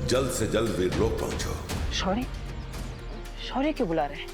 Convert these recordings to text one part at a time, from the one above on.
जल्द से जल्द वीरलोक पहुंचो। शौर्य, शौर्य क्यों बुला रहे हैं?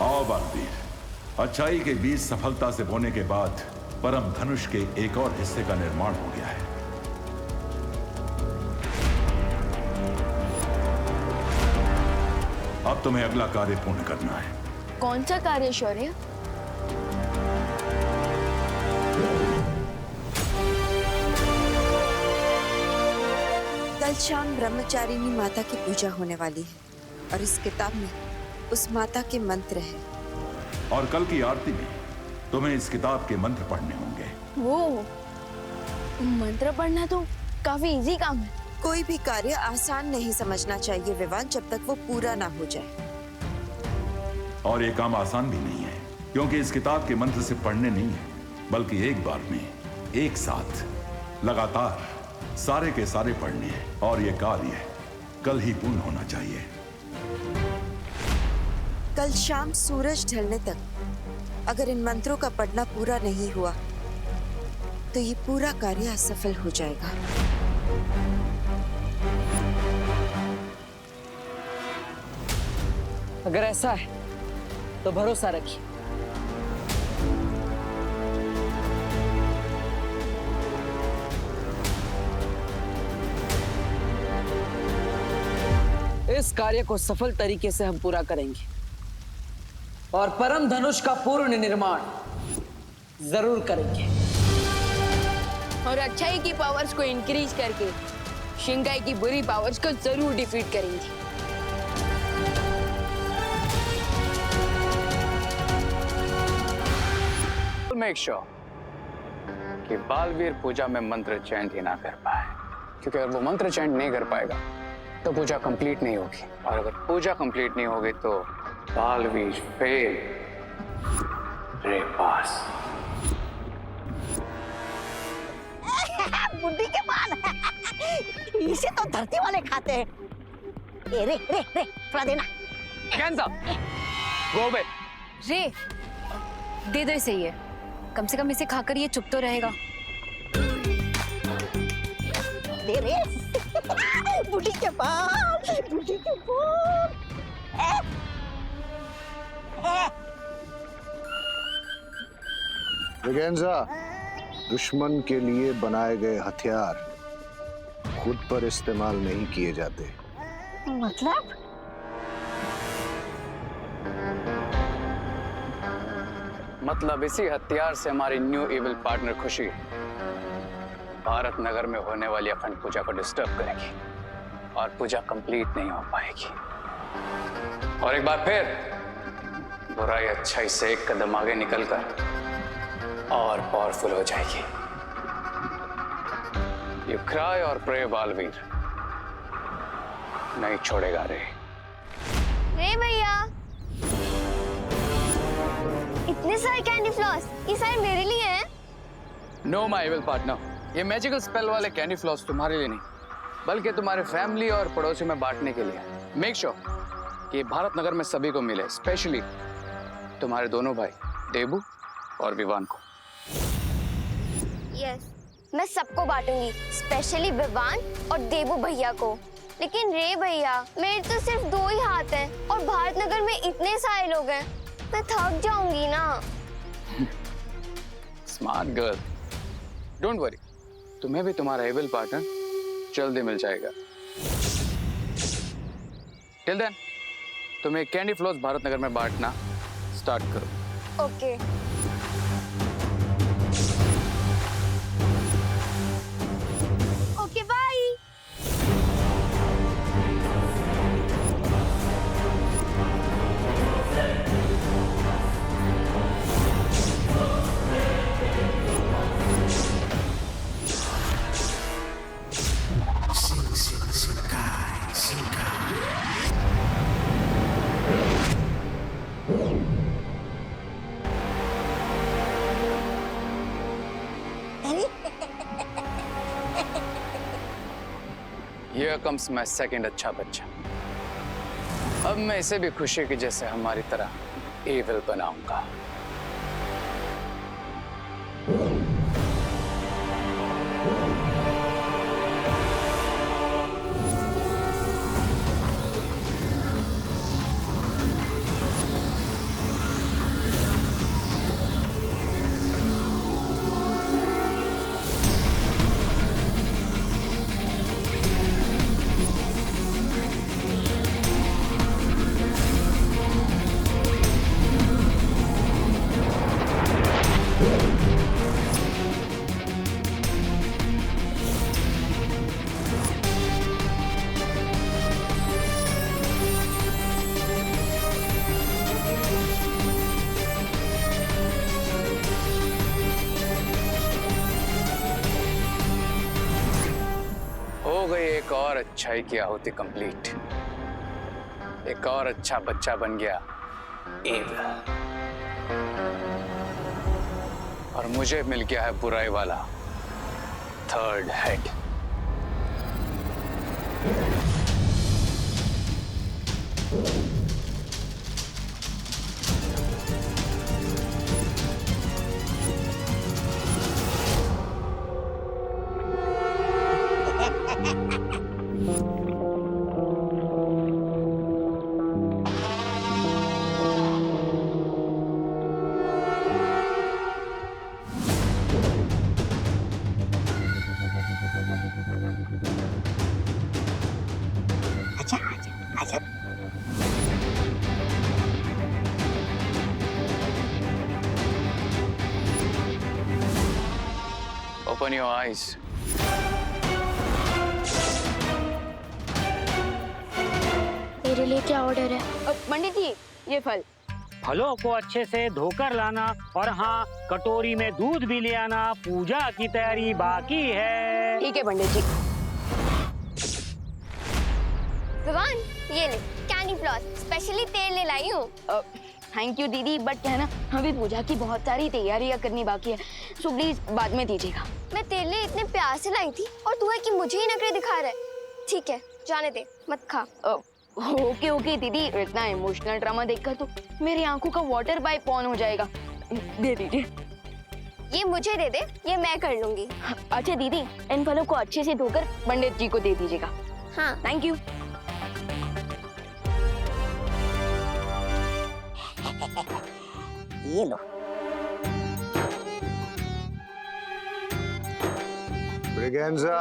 आओ बालवीर, अच्छाई के बीज सफलता से बोने के बाद परम धनुष के एक और हिस्से का निर्माण हो गया है। अब तुम्हें अगला कार्य पूर्ण करना है। कौन सा कार्य शौर्य? कल शाम ब्रह्मचारिणी माता की पूजा होने वाली है और इस किताब में उस माता के मंत्र हैं। और कल की आरती में तुम्हें इस किताब के मंत्र पढ़ने होंगे। वो मंत्र पढ़ना तो काफी इजी काम है। कोई भी कार्य आसान नहीं समझना चाहिए विवान, जब तक वो पूरा ना हो जाए। और ये काम आसान भी नहीं है, क्योंकि इस किताब के मंत्र सिर्फ पढ़ने नहीं है, बल्कि एक बार में, एक साथ, लगातार सारे के सारे पढ़ने हैं। और ये कार्य कल ही पूर्ण होना चाहिए। कल शाम सूरज ढलने तक अगर इन मंत्रों का पढ़ना पूरा नहीं हुआ तो ये पूरा कार्य असफल हो जाएगा। अगर ऐसा है तो भरोसा रखिए। इस कार्य को सफल तरीके से हम पूरा करेंगे और परम धनुष का पूर्ण निर्माण जरूर करेंगे। और अच्छाई की पावर्स को इंक्रीज करके शिंगाई की बुरी पावर्स को जरूर डिफीट करेंगे। मेक श्योर कि बालवीर पूजा में मंत्र चैंट ही ना कर पाए, क्योंकि अगर वो मंत्र चैंट नहीं कर पाएगा तो पूजा कंप्लीट नहीं होगी, और अगर पूजा कंप्लीट नहीं होगी तो बालवीर फेल। रे पास बुद्धि के मान इसे तो धरती वाले खाते हैं। ए, रे रे रे थोड़ा देना। कैंसा गो बे। रे दे दो इसे, ये कम से कम इसे खाकर ये चुप तो रहेगा। दे रे बुढ़ी के पास, बुढ़ी के पास। विगेंजा, दुश्मन के लिए बनाए गए हथियार खुद पर इस्तेमाल नहीं किए जाते। मतलब इसी हथियार से हमारी न्यू इविल पार्टनर खुशी भारत नगर में होने वाली अखंड पूजा को डिस्टर्ब करेगी और पूजा कंप्लीट नहीं हो पाएगी। और एक बार फिर बुराई अच्छाई से एक कदम आगे निकलकर और पावरफुल हो जाएगी। यू क्राई और प्रे बालवीर नहीं छोड़ेगा रे। रे भैया, इतने सारे कैंडी फ्लॉस, ये सारे मेरे लिए हैं? नो माय इविल पार्टनर, ये मैजिकल स्पेल वाले कैंडी फ्लॉस तुम्हारे लिए नहीं, बल्कि तुम्हारे फैमिली और पड़ोसियों में बांटने के लिए। मेक श्योर कि भारत नगर में सभी को मिले, स्पेशली तुम्हारे दोनों भाई देबू और विवान को। यस, मैं सबको बांटूंगी, स्पेशली विवान और देबू भैया को। लेकिन रे भैया, मेरे तो सिर्फ 2 ही हाथ हैं और भारत नगर में इतने सारे लोग हैं, मैं थक जाऊंगी ना। स्मार्ट गर्ल, डोंट वरी, तुम्हें भी तुम्हारा एविल पार्टनर जल्दी मिल जाएगा। टिल देन तुम्हें कैंडी फ्लॉस भारत नगर में बांटना स्टार्ट करो। Okay. Okay bye. Here comes my second अच्छा बच्चा। अब मैं इसे भी खुशी की जैसे हमारी तरह एविल बनाऊंगा। हो गई एक और अच्छाई की आहुति कंप्लीट। एक और अच्छा बच्चा बन गया एविल, और मुझे मिल गया है बुराई वाला थर्ड हेड। अच्छा अच्छा अच्छा। Open your eyes. मेरे लिए क्या ऑर्डर है? पंडित जी, ये फल। फलों को अच्छे से धोकर लाना, और हाँ, कटोरी में दूध भी ले आना। पूजा की तैयारी बाकी है। ठीक है पंडित जी। विवान, ये ले कैंडी फ्लॉस, स्पेशली तेल ले लाई हूँ। थैंक यू दीदी, बट क्या है ना, हमें पूजा की बहुत सारी तैयारियां करनी बाकी है, सो प्लीज बाद में दीजिएगा। मैं तेल ले इतने प्यार से लाई थी, और तू है कि मुझे ही नखरे दिखा रहा है। ठीक है, जाने दे, मत खा। ओके ओके दीदी, इतना इमोशनल ड्रामा देखकर तो मेरी आंखों का वाटर पाइप ऑन हो जाएगा। दे दीजिए। ये मुझे दे दे, ये मैं कर लूंगी। अच्छा दीदी, इन फलों को अच्छे से धोकर पंडित जी को दे दीजिएगा। हाँ, थैंक यू। ये लो। ब्रिगेंजा,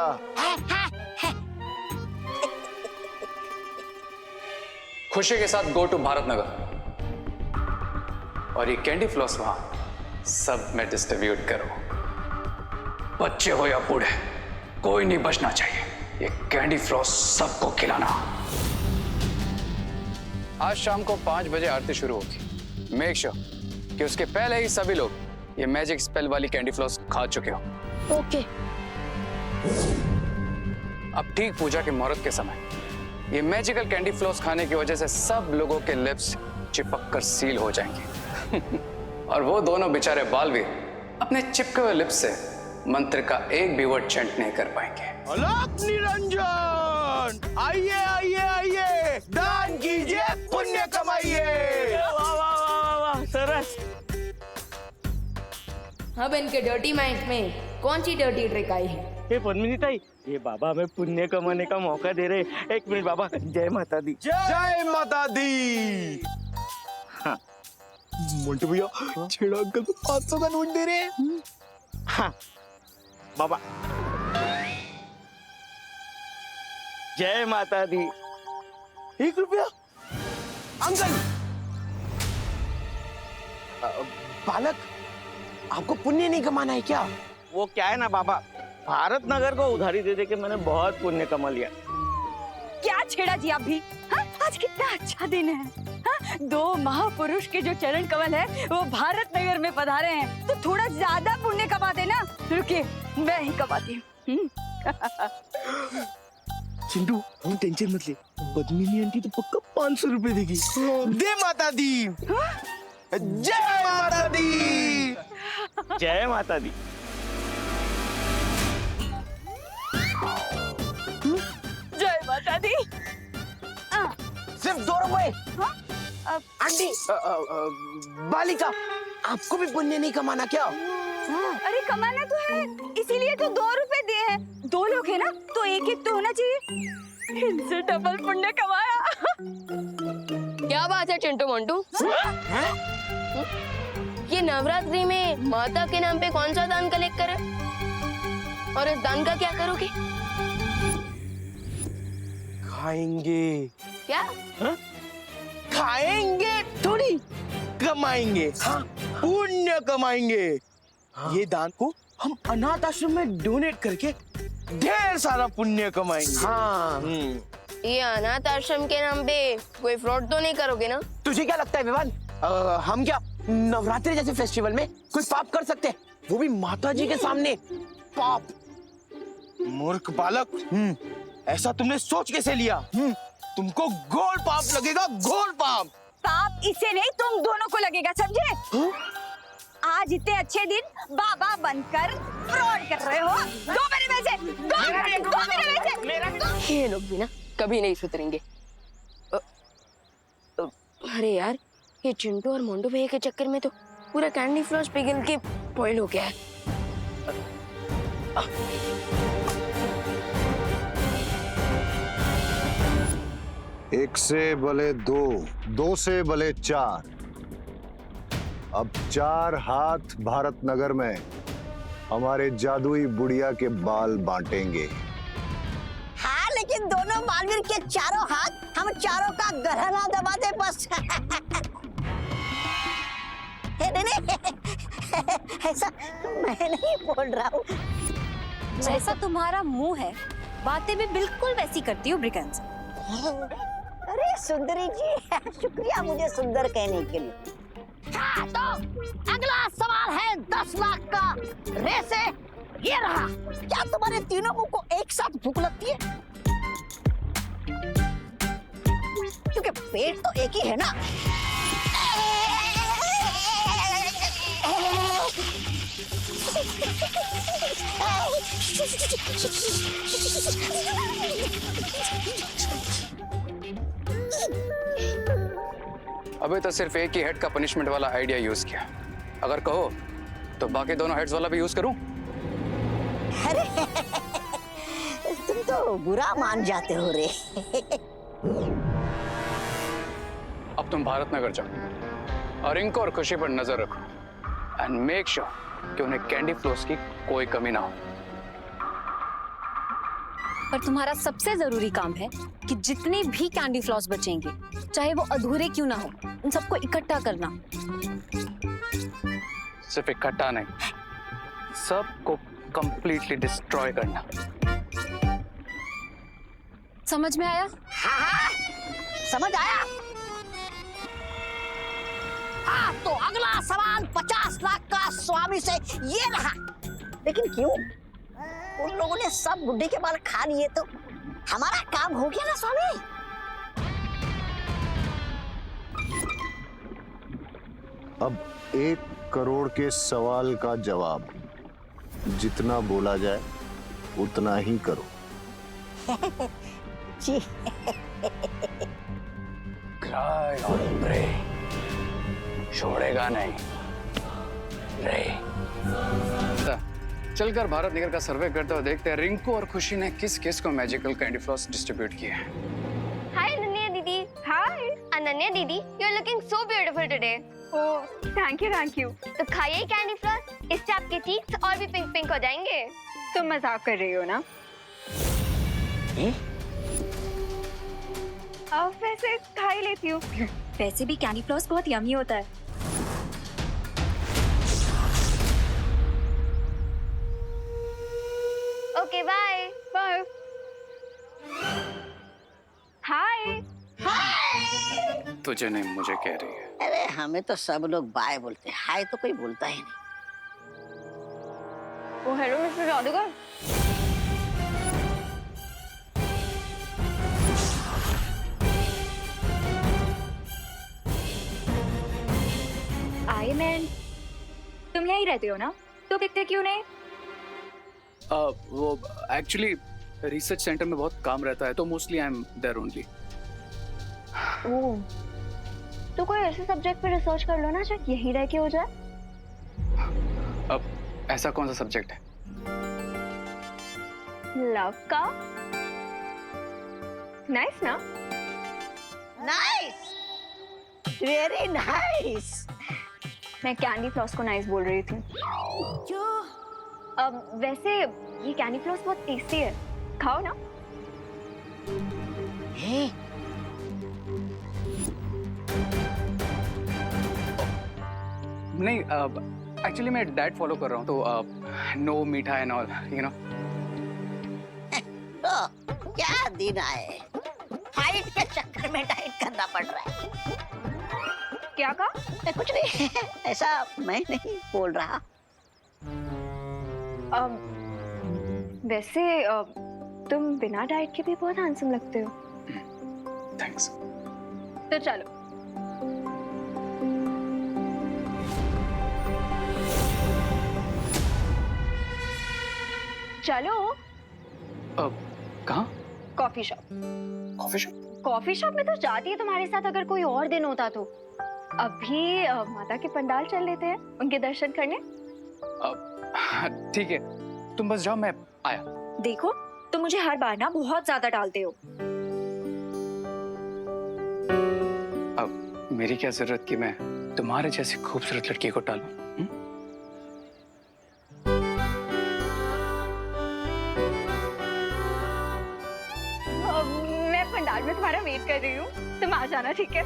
खुशी के साथ गो टू भारत नगर, और ये कैंडी फ्लॉस वहां सब में डिस्ट्रीब्यूट करो। बच्चे हो या बूढ़े, कोई नहीं बचना चाहिए। ये कैंडी फ्लॉस सबको खिलाना। आज शाम को 5 बजे आरती शुरू होगी। मेक श्योर कि उसके पहले ही सभी लोग ये मैजिक स्पेल वाली कैंडी फ्लॉस खा चुके हो। ओके। अब ठीक पूजा के मुहूर्त के समय ये मैजिकल कैंडी फ्लॉस खाने की वजह से सब लोगों के लिप्स चिपक कर सील हो जाएंगे और वो दोनों बेचारे बालवीर अपने चिपके हुए लिप्स से मंत्र का एक भी वर्ड चैंट नहीं कर पाएंगे। अलग निरंजन, आइए आइए आइए, दान कीजिए, पुण्य कमाइए। वाह वाह वाह वाह, सरस। अब इनके डर्टी माइंड में कौन सी डर्टी ट्रिक आई है? ये पद्मिनी ताई, ये बाबा हमें पुण्य कमाने का मौका दे रहे। 1 मिनट बाबा, जय माता दी। जय माता दी। हाँ। मोंटू भैया, छेड़ा अंकल को 500 का नोट दे रहे हैं। हाँ बाबा, जय माता दी। 1 रुपया अंकल। बालक, आपको पुण्य नहीं कमाना है क्या? वो क्या है ना बाबा, भारत नगर को उधारी दे दे के मैंने बहुत पुण्य कमा लिया। क्या छेड़ा जी आप भी? हाँ? आज कितना अच्छा दिन है। हाँ? 2 महापुरुष के जो चरण कमल है वो भारत नगर में पधारे हैं, तो थोड़ा ज्यादा पुण्य कमा देना। रुकिए, मैं ही कमाती हूँ। चिंटू, हम टेंशन मत ले, पद्मिनी आंटी तो पक्का 500 रुपए देगी। दे माता दी। जय माता दी। जय माता दी। जय माता दी। सिर्फ 2 रुपए। आंटी बालिका, आपको भी पुण्य नहीं कमाना क्या? अरे कमाना तो है, इसीलिए तो 2 रुपए दिए हैं। 2 लोग हैं ना, तो एक एक तो होना चाहिए। इनसे डबल पुण्य कमाया। क्या बात है चिंटू मोंटू? ये नवरात्रि में माता के नाम पे कौन सा दान कलेक्ट करे और इस दान का क्या करोगे? खाएंगे। क्या? खाएंगे थोड़ी, कमाएंगे। हाँ, पुण्य कमाएंगे। ये दान को हम अनाथ आश्रम में डोनेट करके ढेर सारा पुण्य कमाएंगे। हाँ। ये अनाथ आश्रम के नाम पे कोई फ्रॉड तो नहीं करोगे ना? तुझे क्या लगता है विवान, हम क्या नवरात्रि जैसे फेस्टिवल में कोई पाप कर सकते हैं? वो भी माता जी के सामने पाप? मूर्ख बालक, ऐसा तुमने सोच कैसे लिया? तुमको घोर पाप लगेगा, घोर पाप। पाप इसे नहीं, तुम दोनों को लगेगा, समझे? आज इतने अच्छे दिन बाबा बनकर फ्रॉड कर रहे हो। दो मेरे में से, दो मेरे में से। ये लोग भी ना कभी नहीं सुधरेंगे। अरे यार, ये चिंटू और मोंटू भैया के चक्कर में तो पूरा कैंडी फ्लॉस पिघल के बॉयल हो गया है। एक से भले 2, 2 से भले 4। अब 4 हाथ भारत नगर में हमारे जादुई बुढ़िया के बाल बांटेंगे। हाँ, लेकिन दोनों बालवीर के चारों हाथ हम चारों का गहना दबा दे बस। नहीं, ऐसा मैं नहीं बोल रहा हूँ। जैसा तुम्हारा मुंह है, बातें भी बिल्कुल वैसी करती हो ब्रिगेंस। अरे सुंदरी जी, शुक्रिया मुझे सुंदर कहने के लिए। हाँ, तो अगला सवाल है 10 लाख का। रेसे ये रहा। क्या तुम्हारे तीनों मुंह को एक साथ भूख लगती है? क्योंकि पेट तो एक ही है ना। अभी तो सिर्फ एक ही हेड का पनिशमेंट वाला आइडिया यूज किया। अगर कहो तो बाकी दोनों हेड्स वाला भी यूज करूं? अरे तुम तो बुरा मान जाते हो रे। अब तुम भारत नगर जाओ और रिंकू और खुशी पर नजर रखो एंड मेक श्योर कि उन्हें कैंडी फ्लोस की कोई कमी ना हो। पर तुम्हारा सबसे जरूरी काम है कि जितने भी कैंडी फ्लॉस बचेंगे, चाहे वो अधूरे क्यों ना हो, उन सबको इकट्ठा करना। सिर्फ इकट्ठा नहीं, सबको कंप्लीटली डिस्ट्रॉय करना। समझ में आया? हाँ, समझ आया। हाँ, तो अगला सवाल 50 लाख का स्वामी से ये रहा। लेकिन क्यों? उन लोगों ने सब बुड्ढे के बाल खा लिए तो हमारा काम हो गया ना स्वामी। अब 1 करोड़ के सवाल का जवाब जितना बोला जाए उतना ही करो। जी। क्राई और प्रे, छोड़ेगा नहीं रे। चलकर भारत नगर का सर्वे करते हुए देखते हैं रिंकू और खुशी ने किस किस को मैजिकल कैंडी फ्लॉस डिस्ट्रीब्यूट किया है। हाय अनन्या दीदी। हाय अनन्या दीदी, you are looking so beautiful today. Oh, thank you thank you. तो खाइए कैंडी फ्लॉस, इससे आपके चीक्स और भी पिंक पिंक हो जाएंगे। तुम मजाक कर रही हो ना? अब वैसे खा ही लेती हूँ। वैसे भी कैंडी फ्लॉस बहुत यम्मी होता है। Okay bye. बाय। हाय। तुझे नहीं, मुझे कह रही है। अरे हमें तो सब लोग बाय बोलते हैं, हाय तो कोई बोलता ही नहीं। ओ हेलो मिस्टर जादूगर। आई मैन, तुम यहीं रहते हो ना? तो दिखते क्यों नहीं? वो एक्चुअली रिसर्च सेंटर में बहुत काम रहता है तो mostly I am there only. Oh, तो कोई ऐसे सब्जेक्ट पे रिसर्च कर लो ना जो यहीं रह के हो जाए। अब ऐसा कौन सा सब्जेक्ट है? लव का। नाइस ना? Nice, very nice. मैं कैंडी फ्लॉस को नाइस बोल रही थी। अब वैसे ये कैंडी फ्लॉस बहुत टेस्टी है, खाओ ना। नहीं, एक्चुअली मैं डाइट फॉलो कर रहा हूँ, तो नो मीठा एंड ऑल, यू नो। तो क्या दिन आए, हाइट के चक्कर में डाइट करना पड़ रहा है। क्या कहा? कुछ नहीं, ऐसा मैं नहीं बोल रहा। वैसे तुम बिना डाइट के भी बहुत हैंडसम लगते हो। थैंक्स। तो चलो। चलो। कहाँ? Coffee shop. Coffee shop? Coffee shop में तो जाती है तुम्हारे साथ अगर कोई और दिन होता तो। अभी माता के पंडाल चल लेते हैं, उनके दर्शन करने। ठीक है, तुम बस जाओ, मैं आया। देखो, तुम मुझे हर बार ना बहुत ज्यादा डालते हो। अब मेरी क्या जरूरत कि मैं तुम्हारे जैसी खूबसूरत लड़की को टालूं? मैं पंडाल में तुम्हारा वेट कर रही हूँ, तुम आ जाना, ठीक है?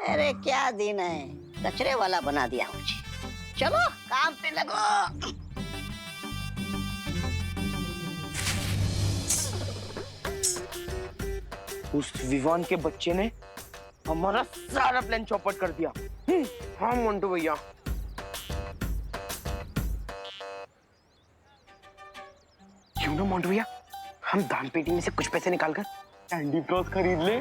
अरे क्या दिन है, कचरे वाला बना दिया मुझे। चलो काम पे लगो। उस विवान के बच्चे ने हमारा सारा प्लान चौपट कर दिया। हाँ मोंटू भैया। क्यों ना मोंटू भैया, हम दान पेटी में से कुछ पैसे निकालकर कैंडी फ्लॉस खरीद ले।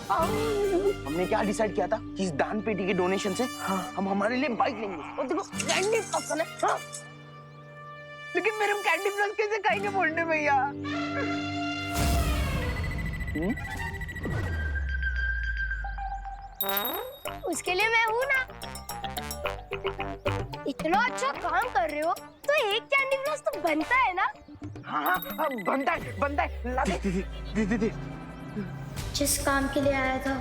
हमने क्या डिसाइड किया था कि इस दान पेटी के डोनेशन से हम हमारे लिए बाइक लेंगे और देखो कैंडी फ्लॉस है। हाँ? लेकिन फिर हम कैंडी फ्लॉस कैसे खाएंगे मोंटू भैया? उसके लिए मैं हूँ ना। इतना अच्छा काम कर रहे हो तो एक कैंडी फ्लॉस तो बनता है ना? हाँ बनता है ला दे। जिस काम के लिए आया था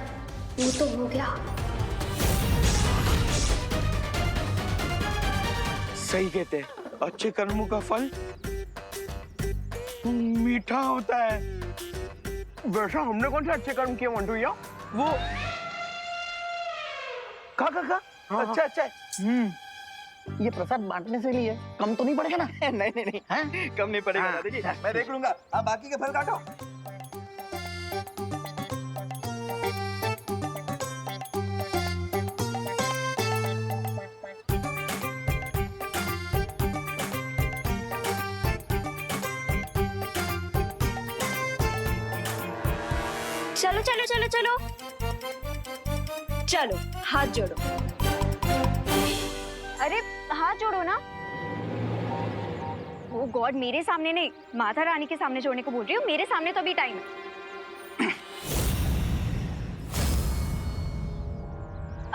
वो तो हो गया। सही कहते हैं, अच्छे कर्मों का फल मीठा होता है। वैसा हमने कौन से अच्छे कर्म किए मोंटू भैया? वो का अच्छा ये प्रसाद बांटने से लिए कम तो नहीं पड़ेगा ना? नहीं कम नहीं पड़ेगा दादाजी, मैं देख लूंगा। आप बाकी के फल काटो। चलो चलो चलो चलो चलो, हाथ जोड़ो। अरे हाथ जोड़ो ना। ओ गॉड, मेरे सामने नहीं, माता रानी के सामने जोड़ने को बोल रही हूँ। मेरे सामने तो अभी टाइम है।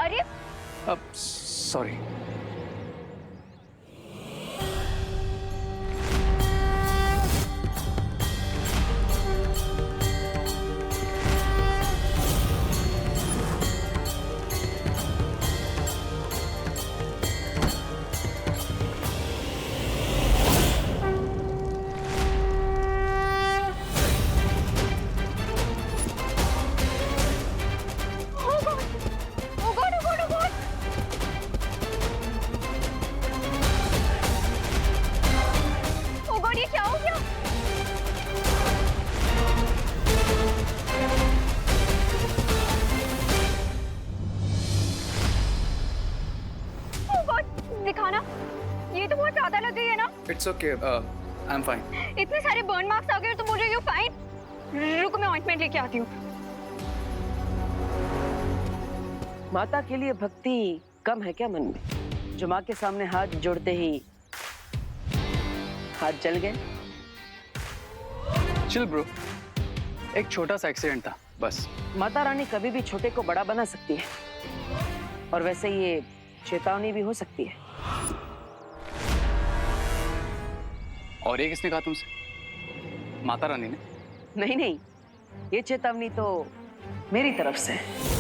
अरे अब सॉरी। दिखाना, ये तो बहुत ज्यादा लग गई है ना? It's okay, I'm fine. इतने सारे बर्न मार्क्स आ गए तो बोल रही हो फाइन? रुको, मैं ऑइंटमेंट लेके आती हूँ। माता के लिए भक्ति कम है क्या मन में, जो माँ के सामने हाथ जोड़ते ही हाथ जल गए? चिल ब्रो, एक छोटा सा एक्सीडेंट था बस। माता रानी कभी भी छोटे को बड़ा बना सकती है, और वैसे ये चेतावनी भी हो सकती है। और ये किसने कहा तुमसे? माता रानी ने? नहीं नहीं, ये चेतावनी तो मेरी तरफ से है।